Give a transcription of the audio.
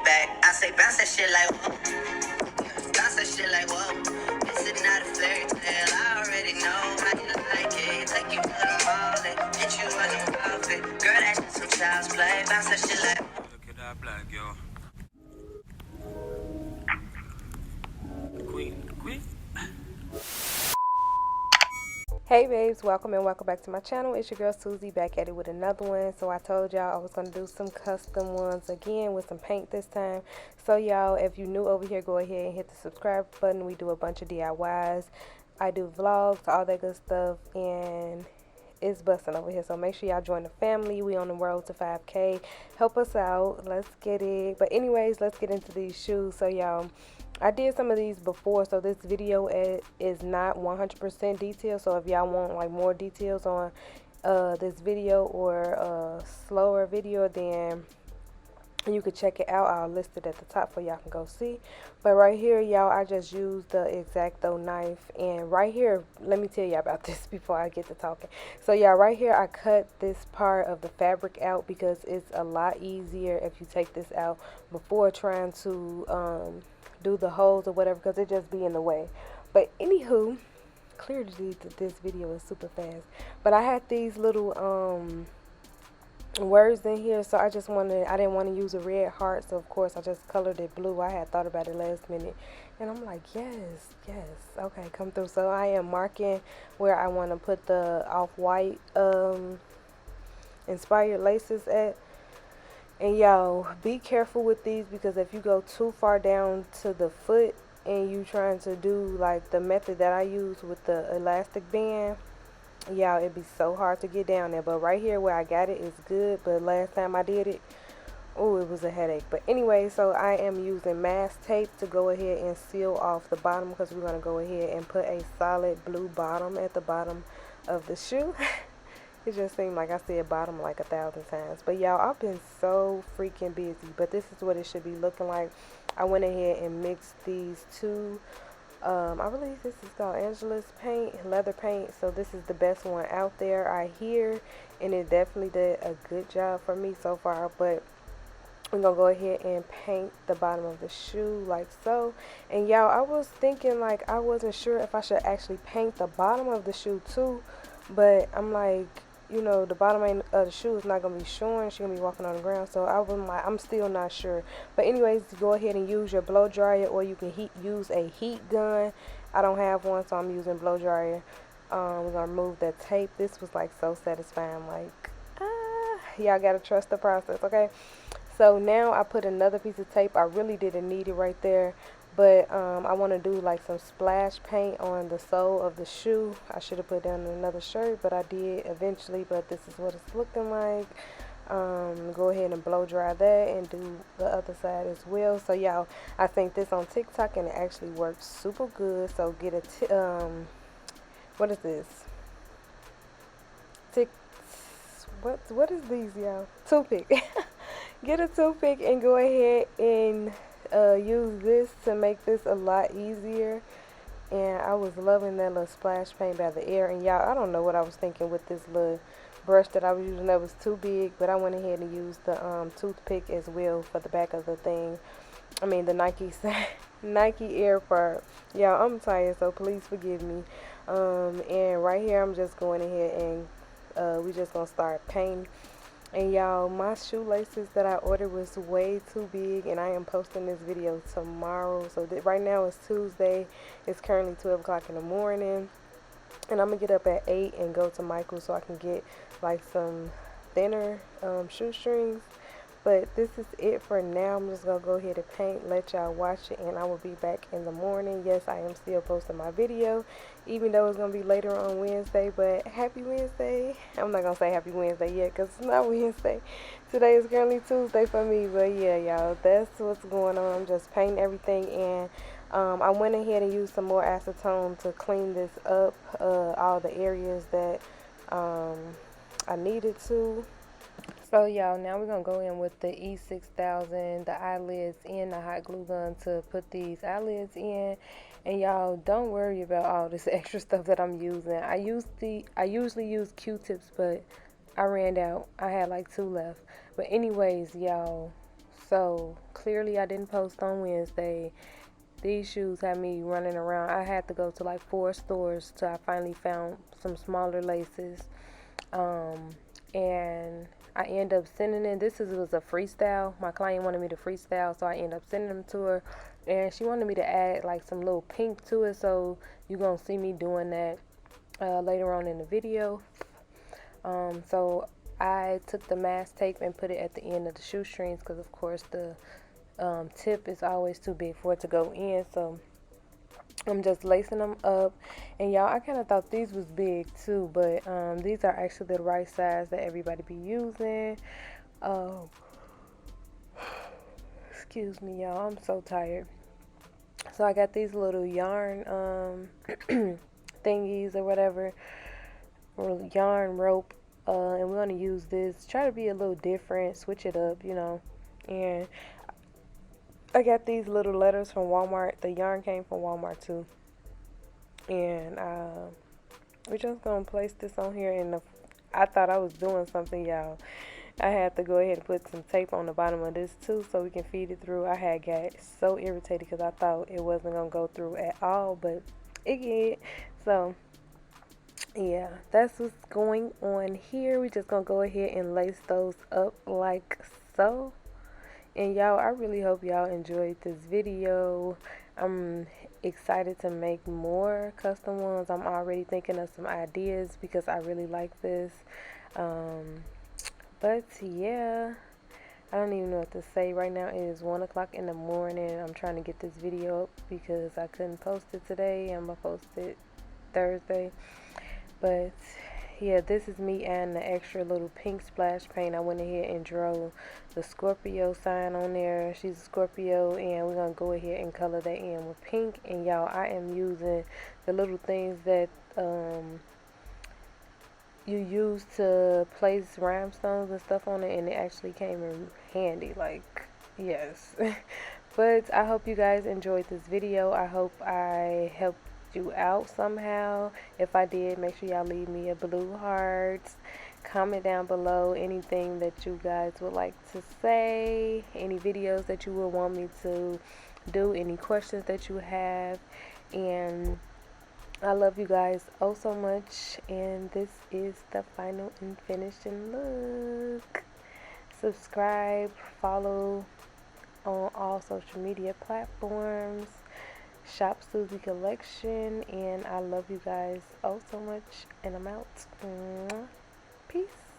back. I say bounce that shit like whoa. Bounce that shit like whoa. This is not a fairy tale. I already know how you like it. Take you to the mall and get you a new outfit. Girl, that's just some child's play. Bounce that shit like. Look at that black, yo. Queen. Hey babes, welcome and welcome back to my channel. It's your girl Susie back at it with another one. So I told y'all I was going to do some custom ones again with some paint this time. So y'all, if you're new over here, go ahead and hit the subscribe button. We do a bunch of DIYs. I do vlogs, all that good stuff, and it's busting over here. So make sure y'all join the family. We on the road to 5K. Help us out. Let's get it. But anyways, let's get into these shoes. So y'all, I did some of these before, so this video is not 100% detailed. So if y'all want like more details on this video or a slower video, then you could check it out. I'll list it at the top for y'all can go see. But right here, y'all, I just used the X-Acto knife, and right here, let me tell y'all about this before I get to talking. So y'all, right here I cut this part of the fabric out because it's a lot easier if you take this out before trying to do the holes or whatever, because it just be in the way. But anywho, clearly this video is super fast, but I had these little words in here, so I didn't want to use a red heart, so of course I just colored it blue. I had thought about it last minute, and I'm like, yes, okay, come through. So I am marking where I want to put the off-white inspired laces at. And y'all, be careful with these, because if you go too far down to the foot and you trying to do like the method that I use with the elastic band, y'all, it'd be so hard to get down there. But right here where I got it is good, but last time I did it, oh, it was a headache. But anyway, so I am using mask tape to go ahead and seal off the bottom, because we're going to go ahead and put a solid blue bottom at the bottom of the shoe. It just seemed like I said bottom like 1,000 times. But y'all, I've been so freaking busy. But this is what it should be looking like. I went ahead and mixed these two. I believe this is called Angela's paint, leather paint. So this is the best one out there, I hear. And it definitely did a good job for me so far. But we're going to go ahead and paint the bottom of the shoe like so. And y'all, I was thinking like I wasn't sure if I should actually paint the bottom of the shoe too. But I'm like, you know, the bottom of the shoe is not going to be showing. She's going to be walking on the ground. So I'm still not sure. But anyways, go ahead and use your blow dryer, or you can use a heat gun. I don't have one, so I'm using blow dryer. We're going to remove that tape. This was like so satisfying. Like, y'all got to trust the process, okay? So now I put another piece of tape. I really didn't need it right there. But I want to do like some splash paint on the sole of the shoe. I should have put down another shirt, but I did eventually. But this is what it's looking like. Go ahead and blow dry that and do the other side as well. So y'all, I think this on TikTok and it actually works super good. So get a what is this? What is these, y'all? Toothpick. Get a toothpick and go ahead and use this to make this a lot easier. And I was loving that little splash paint by the air. And y'all, I don't know what I was thinking with this little brush that I was using that was too big, but I went ahead and used the toothpick as well for the back of the thing. I mean the Nike Air part. Y'all, I'm tired, so please forgive me. And right here I'm just going ahead and we just gonna start painting. And y'all, my shoelaces that I ordered was way too big, and I am posting this video tomorrow. So right now it's Tuesday. It's currently 12 o'clock in the morning, and I'm gonna get up at 8 and go to Michael's so I can get like some thinner shoestrings. But this is it for now. I'm just going to go ahead and paint, let y'all watch it, and I will be back in the morning. Yes, I am still posting my video, even though it's going to be later on Wednesday. But happy Wednesday. I'm not going to say happy Wednesday yet because it's not Wednesday. Today is currently Tuesday for me. But yeah, y'all, that's what's going on. I'm just painting everything, and I went ahead and used some more acetone to clean this up, all the areas that I needed to. So y'all, now we're going to go in with the E6000, the eyelids, and the hot glue gun to put these eyelids in. And y'all, don't worry about all this extra stuff that I'm using. I usually use Q-tips, but I ran out. I had like 2 left. But anyways, y'all, so clearly I didn't post on Wednesday. These shoes had me running around. I had to go to like 4 stores till I finally found some smaller laces. And I ended up sending in. Was a freestyle. My client wanted me to freestyle, so I ended up sending them to her. And she wanted me to add like some little pink to it, so you're gonna see me doing that later on in the video. So I took the mask tape and put it at the end of the shoestrings because, of course, the tip is always too big for it to go in. So I'm just lacing them up. And y'all, I kind of thought these was big too, but these are actually the right size that everybody be using. Excuse me, y'all. I'm so tired. So I got these little yarn thingies or whatever, or yarn rope, and we're gonna use this. Try to be a little different, switch it up, you know. And I got these little letters from Walmart. The yarn came from Walmart too. And we're just gonna place this on here. And I thought I was doing something, y'all. I had to go ahead and put some tape on the bottom of this too so we can feed it through. I had got so irritated because I thought it wasn't gonna go through at all, but it did. So yeah, that's what's going on here. We just gonna go ahead and lace those up like so. And y'all, I really hope y'all enjoyed this video. I'm excited to make more custom ones. I'm already thinking of some ideas because I really like this. But yeah, I don't even know what to say right now. It is 1 o'clock in the morning. I'm trying to get this video up because I couldn't post it today. I'm gonna post it Thursday. But yeah, this is me adding the extra little pink splash paint. I went ahead and drew the Scorpio sign on there. She's a Scorpio, and we're gonna go ahead and color that in with pink. And y'all, I am using the little things that you use to place rhinestones and stuff on it, and it actually came in handy, like, yes. But I hope you guys enjoyed this video. I hope I helped you out somehow. If I did, make sure y'all leave me a blue heart. Comment down below anything that you guys would like to say, any videos that you would want me to do, any questions that you have. And I love you guys oh so much, and this is the final and finishing look. Subscribe, follow on all social media platforms, shop SUZIE collection, and I love you guys oh so much, and I'm out. Peace.